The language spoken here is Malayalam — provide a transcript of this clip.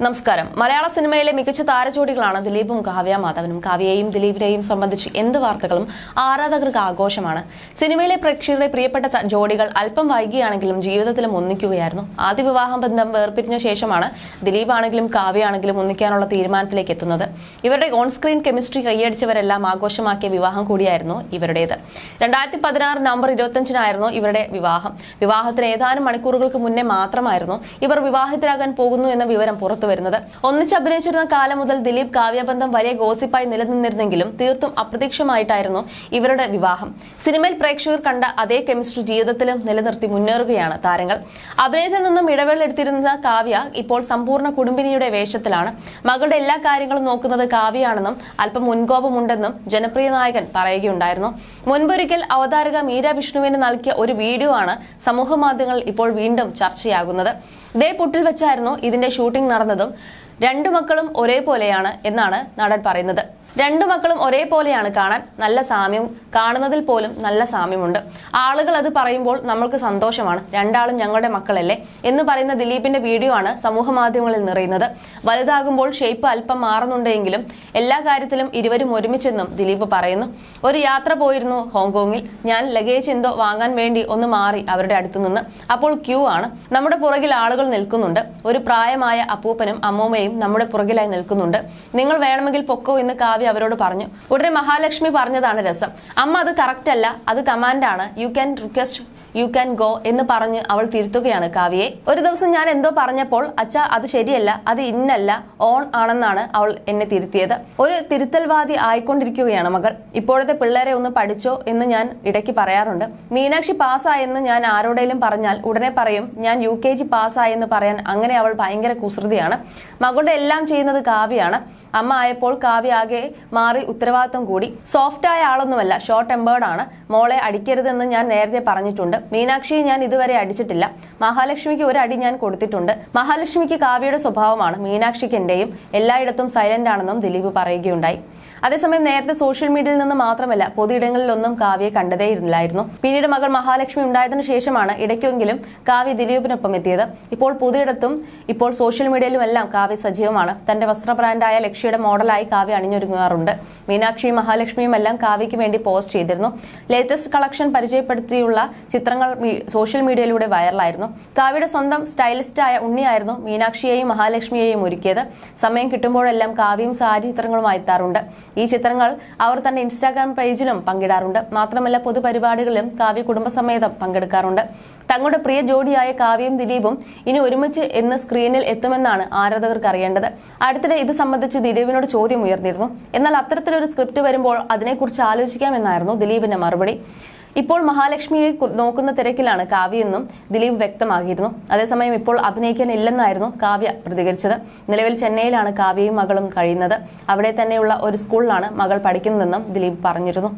നമസ്കാരം. മലയാള സിനിമയിലെ മികച്ച താരജോഡികളാണ് ദിലീപും കാവ്യ മാധവനും. കാവ്യയെയും ദിലീപിനെയും സംബന്ധിച്ച് എന്ത് വാർത്തകളും ആരാധകർക്ക് ആഘോഷമാണ്. സിനിമയിലെ പ്രേക്ഷകരുടെ പ്രിയപ്പെട്ട ജോഡികൾ അല്പം വൈകിയാണെങ്കിലും ജീവിതത്തിലും ഒന്നിക്കുകയായിരുന്നു. ആദ്യ വിവാഹ ബന്ധം വേർപിരിഞ്ഞ ശേഷമാണ് ദിലീപ് ആണെങ്കിലും കാവ്യ ആണെങ്കിലും ഒന്നിക്കാനുള്ള തീരുമാനത്തിലേക്ക് എത്തുന്നത്. ഇവരുടെ ഓൺ സ്ക്രീൻ കെമിസ്ട്രി കൈയടിച്ചവരെല്ലാം ആഘോഷമാക്കിയ വിവാഹം കൂടിയായിരുന്നു ഇവരുടേത്. 2016 നവംബർ 25-നായിരുന്നു ഇവരുടെ വിവാഹം. വിവാഹത്തിന് ഏതാനും മണിക്കൂറുകൾക്ക് മുന്നേ മാത്രമായിരുന്നു ഇവർ വിവാഹിതരാകാൻ പോകുന്നു എന്ന വിവരം പുറത്തു വരുന്നത്. ഒന്നിച്ച് അഭിനയിച്ചിരുന്ന കാലം മുതൽ ദിലീപ് കാവ്യബന്ധം വലിയ ഗോസിപ്പായി നിലനിന്നിരുന്നെങ്കിലും തീർത്തും അപ്രതീക്ഷിതമായിട്ടായിരുന്നു ഇവരുടെ വിവാഹം. സിനിമയിൽ പ്രേക്ഷകർ കണ്ട അതേ കെമിസ്ട്രി ജീവിതത്തിലും നിലനിർത്തി മുന്നേറുകയാണ് താരങ്ങൾ. അഭിനയത്തിൽ നിന്നും ഇടവേള എടുത്തിരുന്ന കാവ്യ ഇപ്പോൾ സമ്പൂർണ്ണ കുടുംബിനിയുടെ വേഷത്തിലാണ്. മകളുടെ എല്ലാ കാര്യങ്ങളും നോക്കുന്നത് കാവ്യയാണെന്നും അല്പം മുൻകോപമുണ്ടെന്നും ജനപ്രിയ നായകൻ പറയുകയുണ്ടായിരുന്നു. മുൻപൊരിക്കൽ അവതാരക മീര വിഷ്ണുവിന് നൽകിയ ഒരു വീഡിയോ ആണ് സമൂഹ മാധ്യമങ്ങളിൽ ഇപ്പോൾ വീണ്ടും ചർച്ചയാകുന്നത്. ഇതേ പുട്ടിൽ വെച്ചായിരുന്നു ഇതിന്റെ ഷൂട്ടിംഗ് നടന്നതും. രണ്ടു മക്കളും ഒരേപോലെയാണ് എന്നാണ് നടൻ പറയുന്നത്. രണ്ടു മക്കളും ഒരേപോലെയാണ് കാണാൻ, നല്ല സാമ്യം, കാണുന്നതിൽ പോലും നല്ല സാമ്യമുണ്ട്. ആളുകൾ അത് പറയുമ്പോൾ നമ്മൾക്ക് സന്തോഷമാണ്. രണ്ടാളും ഞങ്ങളുടെ മക്കളല്ലേ എന്ന് പറയുന്ന ദിലീപിന്റെ വീഡിയോ ആണ് സമൂഹ മാധ്യമങ്ങളിൽ നിറയുന്നത്. വലുതാകുമ്പോൾ ഷേപ്പ് അല്പം മാറുന്നുണ്ടെങ്കിലും എല്ലാ കാര്യത്തിലും ഇരുവരും ഒരുമിച്ചെന്നും ദിലീപ് പറയുന്നു. ഒരു യാത്ര പോയിരുന്നു ഹോങ്കോങ്ങിൽ. ഞാൻ ലഗേജ് എന്തോ വാങ്ങാൻ വേണ്ടി ഒന്ന് മാറി അവരുടെ അടുത്തു നിന്ന്. അപ്പോൾ ക്യൂ ആണ്. നമ്മുടെ പുറകിൽ ആളുകൾ നിൽക്കുന്നുണ്ട്. ഒരു പ്രായമായ അപ്പൂപ്പനും അമ്മൂമ്മയും നമ്മുടെ പുറകിലായി നിൽക്കുന്നുണ്ട്. നിങ്ങൾ വേണമെങ്കിൽ പൊക്കോ എന്ന് കാവ്യ അവരോട് പറഞ്ഞു. ഉടനെ മഹാലക്ഷ്മി പറഞ്ഞതാണ് രസം. അമ്മ അത് കറക്റ്റ് അല്ല, അത് കമാൻഡാണ്, you can request you can go എന്ന് പറഞ്ഞ് അവൾ തിരുത്തുകയാണ് കാവ്യയെ. ഒരു ദിവസം ഞാൻ എന്തോ പറഞ്ഞപ്പോൾ അച്ഛാ അത് ശരിയല്ല, അത് ഇന്നല്ല ഓൺ ആണെന്നാണ് അവൾ എന്നെ തിരുത്തിയത്. ഒരു തിരുത്തൽവാദി ആയിക്കൊണ്ടിരിക്കുകയാണ് മകൾ. ഇപ്പോഴത്തെ പിള്ളേരെ ഒന്ന് പഠിച്ചോ എന്ന് ഞാൻ ഇടയ്ക്ക് പറയാറുണ്ട്. മീനാക്ഷി പാസ്സായെന്ന് ഞാൻ ആരോടെങ്കിലും പറഞ്ഞാൽ ഉടനെ പറയും ഞാൻ UKG പാസ്സായെന്ന് പറയാൻ. അങ്ങനെ അവൾ ഭയങ്കര കുസൃതിയാണ്. മകളുടെ എല്ലാം ചെയ്യുന്നത് കാവ്യയാണ്. അമ്മ ആയപ്പോൾ കാവ്യ ആകെ മാറി ഉത്തരവാദിത്വം കൂടി. സോഫ്റ്റായ ആളൊന്നുമല്ല, ഷോർട്ട് ടെമ്പേർഡ് ആണ്. മോളെ അടിക്കരുതെന്ന് ഞാൻ നേരത്തെ പറഞ്ഞിട്ടുണ്ട്. മീനാക്ഷിയെ ഞാൻ ഇതുവരെ അടിച്ചിട്ടില്ല. മഹാലക്ഷ്മിക്ക് ഒരു അടി ഞാൻ കൊടുത്തിട്ടുണ്ട്. മഹാലക്ഷ്മിക്ക് കാവ്യയുടെ സ്വഭാവമാണ്, മീനാക്ഷിക്ക് എന്റെയും. എല്ലായിടത്തും സൈലന്റ് ആണെന്നും ദിലീപ് പറയുകയുണ്ടായി. അതേസമയം നേരത്തെ സോഷ്യൽ മീഡിയയിൽ നിന്ന് മാത്രമല്ല പൊതുയിടങ്ങളിലൊന്നും കാവ്യയെ കണ്ടതേയില്ലായിരുന്നു. പിന്നീട് മകൾ മഹാലക്ഷ്മി ഉണ്ടായതിനു ശേഷമാണ് ഇടയ്ക്കെങ്കിലും കാവ്യ ദിലീപിനൊപ്പം എത്തിയത്. ഇപ്പോൾ പൊതുയിടത്തും ഇപ്പോൾ സോഷ്യൽ മീഡിയയിലുമെല്ലാം കാവ്യ സജീവമാണ്. തന്റെ വസ്ത്ര ബ്രാൻഡായ ലക്ഷ്യയുടെ മോഡലായി കാവ്യ അണിഞ്ഞൊരുങ്ങാറുണ്ട്. മീനാക്ഷിയും മഹാലക്ഷ്മിയും എല്ലാം കാവ്യയ്ക്ക് വേണ്ടി പോസ്റ്റ് ചെയ്തിരുന്നു. ലേറ്റസ്റ്റ് കളക്ഷൻ പരിചയപ്പെടുത്തിയുള്ള ചിത്രങ്ങൾ സോഷ്യൽ മീഡിയയിലൂടെ വൈറലായിരുന്നു. കാവ്യയുടെ സ്വന്തം സ്റ്റൈലിസ്റ്റായ ഉണ്ണിയായിരുന്നു മീനാക്ഷിയെയും മഹാലക്ഷ്മിയെയും ഒരുക്കിയത്. സമയം കിട്ടുമ്പോഴെല്ലാം കാവ്യയും സാരി ചിത്രങ്ങളുമായി എത്താറുണ്ട്. ഈ ചിത്രങ്ങൾ അവർ തന്റെ ഇൻസ്റ്റാഗ്രാം പേജിലും പങ്കിടാറുണ്ട്. മാത്രമല്ല പൊതുപരിപാടികളിലും കാവ്യ കുടുംബസമേതം പങ്കെടുക്കാറുണ്ട്. തങ്ങളുടെ പ്രിയ ജോഡിയായ കാവ്യയും ദിലീപും ഇനി ഒരുമിച്ച് എന്ന് സ്ക്രീനിൽ എത്തുമെന്നാണ് ആരാധകർക്ക് അറിയേണ്ടത്. അടുത്തിടെ ഇത് സംബന്ധിച്ച് ദിലീപിനോട് ചോദ്യം ഉയർന്നിരുന്നു. എന്നാൽ അത്തരത്തിലൊരു സ്ക്രിപ്റ്റ് വരുമ്പോൾ അതിനെക്കുറിച്ച് ആലോചിക്കാമെന്നായിരുന്നു ദിലീപിന്റെ മറുപടി. ഇപ്പോൾ മഹാലക്ഷ്മിയെ നോക്കുന്ന തിരക്കിലാണ് കാവ്യയെന്നും ദിലീപ് വ്യക്തമാക്കിയിരുന്നു. അതേസമയം ഇപ്പോൾ അഭിനയിക്കാനില്ലെന്നായിരുന്നു കാവ്യ പ്രതികരിച്ചത്. നിലവിൽ ചെന്നൈയിലാണ് കാവ്യയും മകളും കഴിയുന്നത്. അവിടെ തന്നെയുള്ള ഒരു സ്കൂളിലാണ് മകൾ പഠിക്കുന്നതെന്നും ദിലീപ് പറഞ്ഞിരുന്നു.